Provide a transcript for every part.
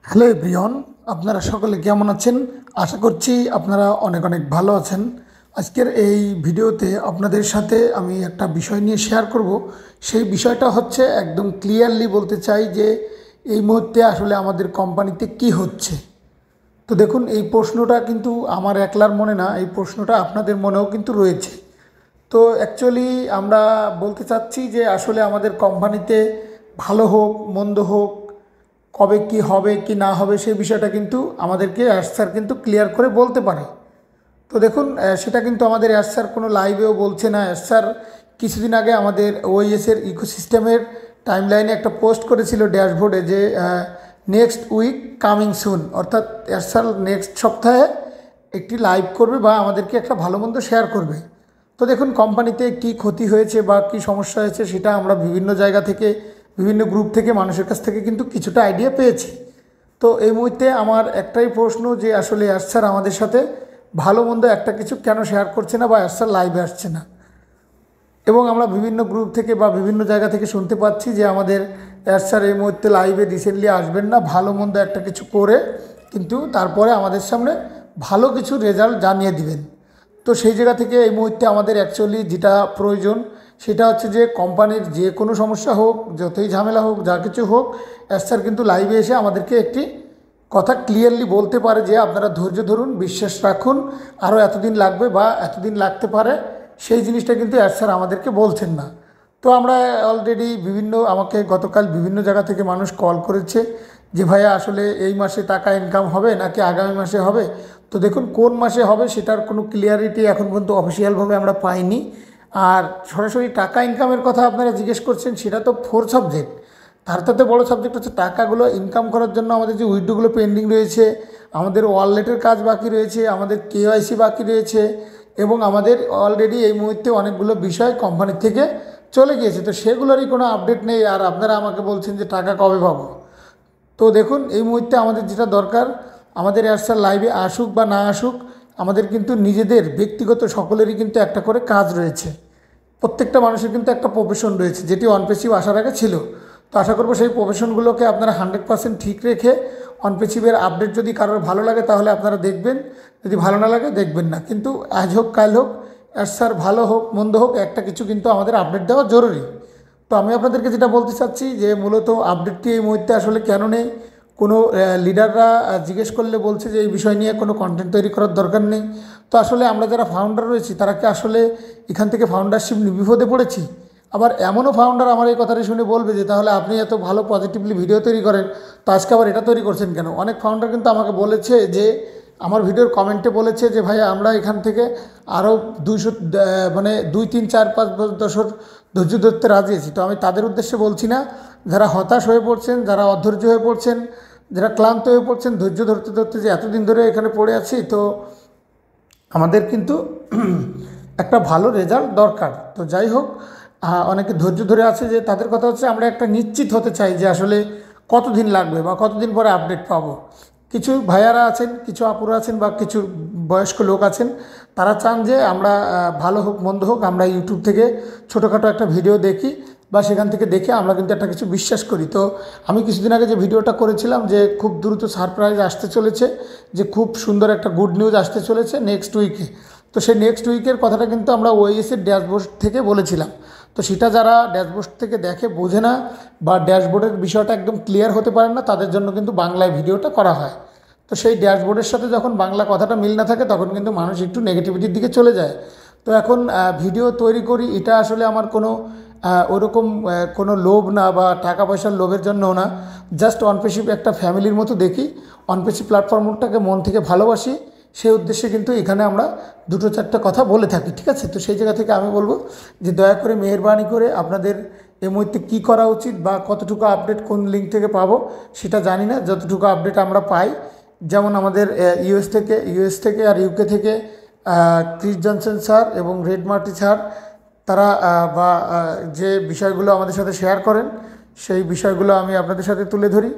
Hello everyone, আপনারা সকলে কেমন আছেন? আশা করছি আপনারা অনেক অনেক ভালো আছেন। আজকের এই ভিডিওতে আপনাদের সাথে আমি একটা বিষয় নিয়ে শেয়ার করব। সেই বিষয়টা হচ্ছে একদম ক্লিয়ারলি বলতে চাই যে এই মুহূর্তে আসলে আমাদের কোম্পানিতে কি হচ্ছে। তো দেখুন, এই প্রশ্নটা কিন্তু আমার একলার মনে না, এই প্রশ্নটা আপনাদের মনেও কিন্তু রয়েছে। তো অ্যাকচুয়ালি আমরা বলতে চাচ্ছি যে আসলে আমাদের কোম্পানিতে ভালো হোক মন্দ হোক, কবে কি হবে কি না হবে সেই বিষয়টা কিন্তু আমাদেরকে স্যার কিন্তু ক্লিয়ার করে বলতে পারে। তো দেখুন, সেটা কিন্তু আমাদের স্যার কোনো লাইভেও বলছে না। স্যার কিছুদিন আগে আমাদের ওএইএসের ইকোসিস্টেমের টাইমলাইনে একটা পোস্ট করেছিল ড্যাশবোর্ডে যে নেক্সট উইক কামিং সুন, অর্থাৎ স্যার নেক্সট সপ্তাহে একটি লাইভ করবে বা আমাদেরকে একটা ভালো মন্দ শেয়ার করবে। তো দেখুন, কোম্পানিতে কি ক্ষতি হয়েছে বা কি সমস্যা হয়েছে সেটা আমরা বিভিন্ন জায়গা থেকে, বিভিন্ন গ্রুপ থেকে, মানুষের কাছ থেকে কিন্তু কিছুটা আইডিয়া পেয়েছি। তো এই মুহূর্তে আমার একটাই প্রশ্ন যে আসলে স্যার আমাদের সাথে ভালো মন্দ একটা কিছু কেন শেয়ার করছে না বা স্যার লাইভে আসছে না। এবং আমরা বিভিন্ন গ্রুপ থেকে বা বিভিন্ন জায়গা থেকে শুনতে পাচ্ছি যে আমাদের স্যার এই মুহূর্তে লাইভে রিসেন্টলি আসবেন না, ভালো মন্দ একটা কিছু করে কিন্তু তারপরে আমাদের সামনে ভালো কিছু রেজাল্ট জানিয়ে দিবেন। তো সেই জায়গা থেকে এই মুহূর্তে আমাদের অ্যাকচুয়ালি যেটা প্রয়োজন সেটা হচ্ছে যে কোম্পানির যে কোনো সমস্যা হোক, যতই ঝামেলা হোক, যা কিছু হোক, স্যার কিন্তু লাইভে এসে আমাদেরকে একটি কথা ক্লিয়ারলি বলতে পারে যে আপনারা ধৈর্য ধরুন, বিশ্বাস রাখুন, আরও এতদিন লাগবে বা এতদিন লাগতে পারে। সেই জিনিসটা কিন্তু স্যার আমাদেরকে বলছেন না। তো আমরা অলরেডি আমাকে গতকাল বিভিন্ন জায়গা থেকে মানুষ কল করেছে যে ভাইয়া আসলে এই মাসে টাকা ইনকাম হবে নাকি আগামী মাসে হবে। তো দেখুন, কোন মাসে হবে সেটার কোনো ক্লিয়ারিটি এখন পর্যন্ত অফিসিয়ালভাবে আমরা পাইনি। আর সরাসরি টাকা ইনকামের কথা আপনারা জিজ্ঞেস করছেন, সেটা তো ফোর সাবজেক্ট। তার সাথে বড় সাবজেক্ট হচ্ছে টাকাগুলো ইনকাম করার জন্য আমাদের যে উইথড্রগুলো পেন্ডিং রয়েছে, আমাদের ওয়ালেটের কাজ বাকি রয়েছে, আমাদের কেওয়াইসি বাকি রয়েছে, এবং আমাদের অলরেডি এই মুহূর্তে অনেকগুলো বিষয় কোম্পানি থেকে চলে গিয়েছে। তো সেগুলোরই কোনো আপডেট নেই, আর আপনারা আমাকে বলছেন যে টাকা কবে পাবো। তো দেখুন, এই মুহূর্তে আমাদের যেটা দরকার, আমাদের স্যার লাইভে আসুক বা না আসুক, আমাদের কিন্তু নিজেদের ব্যক্তিগত সকলেরই কিন্তু একটা করে কাজ রয়েছে। প্রত্যেকটা মানুষের কিন্তু একটা প্রফেশন রয়েছে, যেটি অনপেসিভ আসার আগে ছিল। তো আশা করবো সেই প্রফেশনগুলোকে আপনারা 100% ঠিক রেখে অনপেসিভের আপডেট যদি কারোর ভালো লাগে তাহলে আপনারা দেখবেন, যদি ভালো না লাগে দেখবেন না। কিন্তু আজ হোক কাল হোক, স্যার ভালো হোক মন্দ হোক, একটা কিছু কিন্তু আমাদের আপডেট দেওয়া জরুরি। তো আমি আপনাদেরকে যেটা বলতে চাচ্ছি যে মূলত আপডেটটি এই মুহূর্তে আসলে কেন নেই, কোনো লিডাররা জিজ্ঞেস করলে বলছে যে এই বিষয় নিয়ে কোনো কন্টেন্ট তৈরি করার দরকার নেই। তো আসলে আমরা যারা ফাউন্ডার রয়েছি তারা কি আসলে এখান থেকে ফাউন্ডারশিপ বিপদে পড়েছি? আবার এমনও ফাউন্ডার আমার এই কথাটি শুনে বলবে যে তাহলে আপনি এত ভালো পজিটিভলি ভিডিও তৈরি করেন, তো আজকে আবার এটা তৈরি করছেন কেন? অনেক ফাউন্ডার কিন্তু আমাকে বলেছে যে, আমার ভিডিওর কমেন্টে বলেছে যে ভাই আমরা এখান থেকে আরও 200 মানে 2, 3, 4, 5 বছর ধৈর্য ধরতে রাজি আছি। তো আমি তাদের উদ্দেশ্যে বলছি না, যারা হতাশ হয়ে পড়ছেন, যারা অধৈর্য হয়ে পড়ছেন, যারা ক্লান্ত হয়ে পড়ছেন ধৈর্য ধরতে ধরতে, যে এতদিন ধরে এখানে পড়ে আছি, তো আমাদের কিন্তু একটা ভালো রেজাল্ট দরকার। তো যাই হোক, অনেকে ধৈর্য ধরে আছে, যে তাদের কথা হচ্ছে আমরা একটা নিশ্চিত হতে চাই যে আসলে কতদিন লাগবে বা কতদিন পরে আপডেট পাবো। কিছু ভাইয়ারা আছেন, কিছু আপুরা আছেন বা কিছু বয়স্ক লোক আছেন, তারা চান যে আমরা ভালো হোক মন্দ হোক আমরা ইউটিউব থেকে ছোটোখাটো একটা ভিডিও দেখি বা সেখান থেকে দেখে আমরা কিন্তু একটা কিছু বিশ্বাস করি। তো আমি কিছুদিন আগে যে ভিডিওটা করেছিলাম যে খুব দ্রুত সারপ্রাইজ আসতে চলেছে, যে খুব সুন্দর একটা গুড নিউজ আসতে চলেছে নেক্সট উইকে। তো সেই নেক্সট উইকের কথাটা কিন্তু আমরা ওএইএসের ড্যাশবোর্ড থেকে বলেছিলাম। তো সেটা যারা ড্যাশবোর্ড থেকে দেখে বোঝে না বা ড্যাশবোর্ডের বিষয়টা একদম ক্লিয়ার হতে পারে না, তাদের জন্য কিন্তু বাংলায় ভিডিওটা করা হয়। তো সেই ড্যাশবোর্ডের সাথে যখন বাংলা কথাটা মিল না থাকে তখন কিন্তু মানুষ একটু নেগেটিভিটির দিকে চলে যায়। তো এখন ভিডিও তৈরি করি, এটা আসলে আমার কোনো ওরকম কোনো লোভ না বা টাকা পয়সার লোভের জন্যও না। জাস্ট অনপেসিভ একটা ফ্যামিলির মতো দেখি, অনপেসিভ প্ল্যাটফর্মটাকে মন থেকে ভালোবাসি, সেই উদ্দেশ্যে কিন্তু এখানে আমরা 2-4টা কথা বলে থাকি, ঠিক আছে? তো সেই জায়গা থেকে আমি বলবো যে দয়া করে মেহেরবানি করে আপনাদের এই মুহূর্তে কী করা উচিত বা কতটুকু আপডেট কোন লিঙ্ক থেকে পাবো সেটা জানি না, যতটুকু আপডেট আমরা পাই, যেমন আমাদের ইউএস থেকে আর ইউকে থেকে ক্রিস জনসন স্যার এবং রেড মার্টি স্যার, তারা বা যে বিষয়গুলো আমাদের সাথে শেয়ার করেন সেই বিষয়গুলো আমি আপনাদের সাথে তুলে ধরি।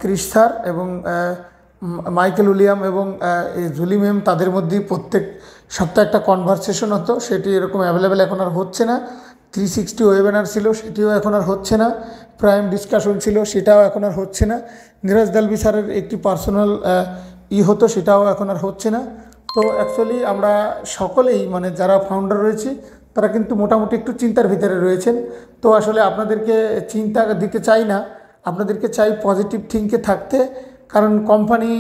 ক্রিস স্যার এবং মাইকেল উইলিয়াম এবং এই জুলি ম্যাম, তাদের মধ্যেই প্রত্যেক সপ্তাহে একটা কনভারসেশন হতো, সেটি এরকম অ্যাভেলেবেল এখন আর হচ্ছে না। 360 ওয়েবিনার ছিল, সেটিও এখন আর হচ্ছে না। প্রাইম ডিসকাশন ছিল, সেটাও এখন আর হচ্ছে না। নীরাজ দালবি স্যারের একটি পার্সোনাল হতো, সেটাও এখন আর হচ্ছে না। তো অ্যাকচুয়ালি আমরা সকলেই মানে যারা ফাউন্ডার রয়েছি তারা কিন্তু মোটামুটি একটু চিন্তার ভিতরে রয়েছেন। তো আসলে আপনাদেরকে চিন্তা দিতে চাই না, আপনাদেরকে চাই পজিটিভ থিঙ্কে থাকতে। কারণ কোম্পানি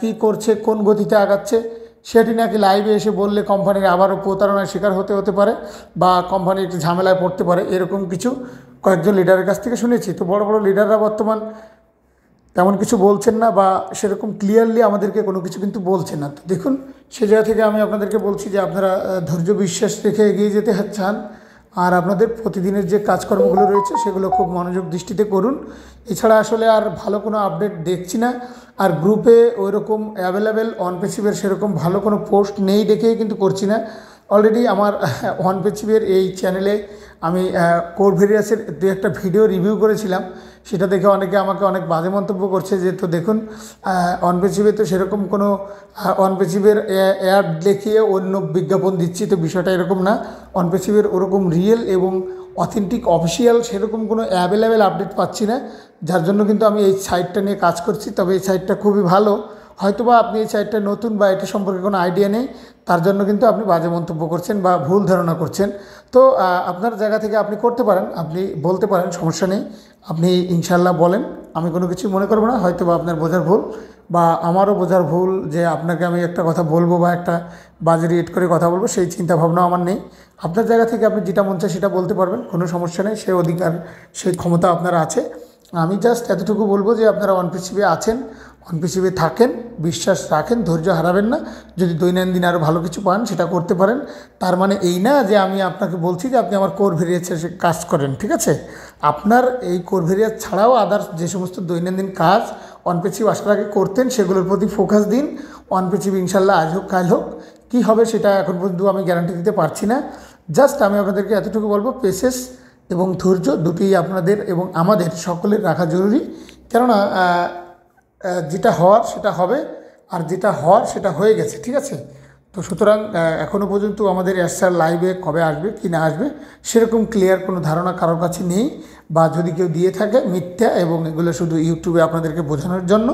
কি করছে, কোন গতিতে আগাচ্ছে, সেটি নাকি লাইভে এসে বললে কোম্পানির আবারও প্রতারণার শিকার হতে পারে বা কোম্পানি একটি ঝামেলায় পড়তে পারে, এরকম কিছু কয়েকজন লিডারের কাছ থেকে শুনেছি। তো বড় বড় লিডাররা বর্তমান তেমন কিছু বলছেন না বা সেরকম ক্লিয়ারলি আমাদেরকে কোনো কিছু কিন্তু বলছেন না। তো দেখুন, সে জায়গা থেকে আমি আপনাদেরকে বলছি যে আপনারা ধৈর্য বিশ্বাস রেখে এগিয়ে যেতে চান, আর আপনাদের প্রতিদিনের যে কাজকর্মগুলো রয়েছে সেগুলো খুব মনোযোগ দৃষ্টিতে করুন। এছাড়া আসলে আর ভালো কোনো আপডেট দেখছি না। আর গ্রুপে ওইরকম অ্যাভেলেবেল অনপেসিভের সেরকম ভালো কোনো পোস্ট নেই দেখেই কিন্তু করছি না। অলরেডি আমার অনপেসিভের এই চ্যানেলে আমি কোর ভেরিয়াসের দু একটা ভিডিও রিভিউ করেছিলাম, সেটা দেখে অনেকে আমাকে অনেক বাজে মন্তব্য করছে যে তো দেখুন অনপেসিভে তো সেরকম কোনো অনপেসিভের অ্যাড দেখিয়ে অন্য বিজ্ঞাপন দিচ্ছি, তো বিষয়টা এরকম না। অনপেসিভের ওরকম রিয়েল এবং অথেন্টিক অফিসিয়াল সেরকম কোনো অ্যাভেলেবেল আপডেট পাচ্ছি না, যার জন্য কিন্তু আমি এই সাইটটা নিয়ে কাজ করছি। তবে এই সাইটটা খুবই ভালো, হয়তোবা আপনি এই সাইটটা নতুন বা এটা সম্পর্কে কোনো আইডিয়া নেই, তার জন্য কিন্তু আপনি বাজে মন্তব্য করছেন বা ভুল ধারণা করছেন। তো আপনার জায়গা থেকে আপনি করতে পারেন, আপনি বলতে পারেন, সমস্যা নেই। আপনি ইনশাল্লাহ বলেন, আমি কোনো কিছু মনে করবো না। হয়তোবা আপনার বোঝার ভুল বা আমারও বোঝার ভুল যে আপনাকে আমি একটা কথা বলবো বা একটা বাজে রিয়েট করে কথা বলবো, সেই চিন্তা ভাবনা আমার নেই। আপনার জায়গা থেকে আপনি যেটা মন চায় সেটা বলতে পারবেন, কোনো সমস্যা নেই। সেই অধিকার, সেই ক্ষমতা আপনার আছে। আমি জাস্ট এতটুকু বলবো যে আপনারা অনপেসিভে আছেন, অনপেসিভে থাকেন, বিশ্বাস রাখেন, ধৈর্য হারাবেন না। যদি দৈনন্দিন আরও ভালো কিছু পান সেটা করতে পারেন। তার মানে এই না যে আমি আপনাকে বলছি যে আপনি আমার কোর ভেরিয়াসের কাজ করেন, ঠিক আছে? আপনার এই কোর ভেরিয়াস ছাড়াও আদার্স যে সমস্ত দৈনন্দিন কাজ অনপেসিভ আসার আগে করতেন সেগুলোর প্রতি ফোকাস দিন। অনপেসিভ ইনশাল্লাহ আজ হোক কাল হোক, কী হবে সেটা এখন পর্যন্ত আমি গ্যারান্টি দিতে পারছি না। জাস্ট আমি আপনাদেরকে এতটুকু বলবো, পেশেন্স এবং ধৈর্য দুটোই আপনাদের এবং আমাদের সকলের রাখা জরুরি। কেননা যেটা হওয়ার সেটা হবে, আর যেটা হওয়ার সেটা হয়ে গেছে, ঠিক আছে? তো সুতরাং এখনও পর্যন্ত আমাদের এসআর লাইভে কবে আসবে কি না আসবে সেরকম ক্লিয়ার কোনো ধারণা কারোর কাছে নেই, বা যদি কেউ দিয়ে থাকে মিথ্যা, এবং এগুলো শুধু ইউটিউবে আপনাদেরকে বোঝানোর জন্য।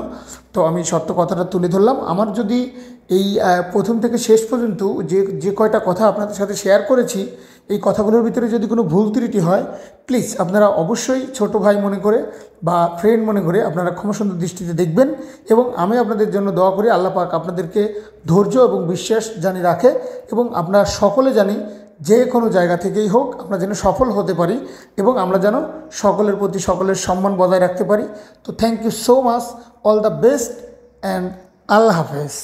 তো আমি সত্য কথাটা তুলে ধরলাম। আমার যদি এই প্রথম থেকে শেষ পর্যন্ত যে কয়টা কথা আপনাদের সাথে শেয়ার করেছি, এই কথাগুলোর ভিতরে যদি কোনো ভুল ত্রুটি হয়, প্লিজ আপনারা অবশ্যই ছোট ভাই মনে করে বা ফ্রেন্ড মনে করে আপনারা ক্ষমাসুন্দর দৃষ্টিতে দেখবেন। এবং আমি আপনাদের জন্য দোয়া করি আল্লাহ পাক আপনাদেরকে ধৈর্য এবং বিশ্বাস জানি রাখে, এবং আপনারা সকলে জানি যে কোনো জায়গা থেকেই হোক আমরা যেন সফল হতে পারি, এবং আমরা যেন সকলের প্রতি সকলের সম্মান বজায় রাখতে পারি। তো thank you so much, all the best, and আল্লাহ হাফেজ।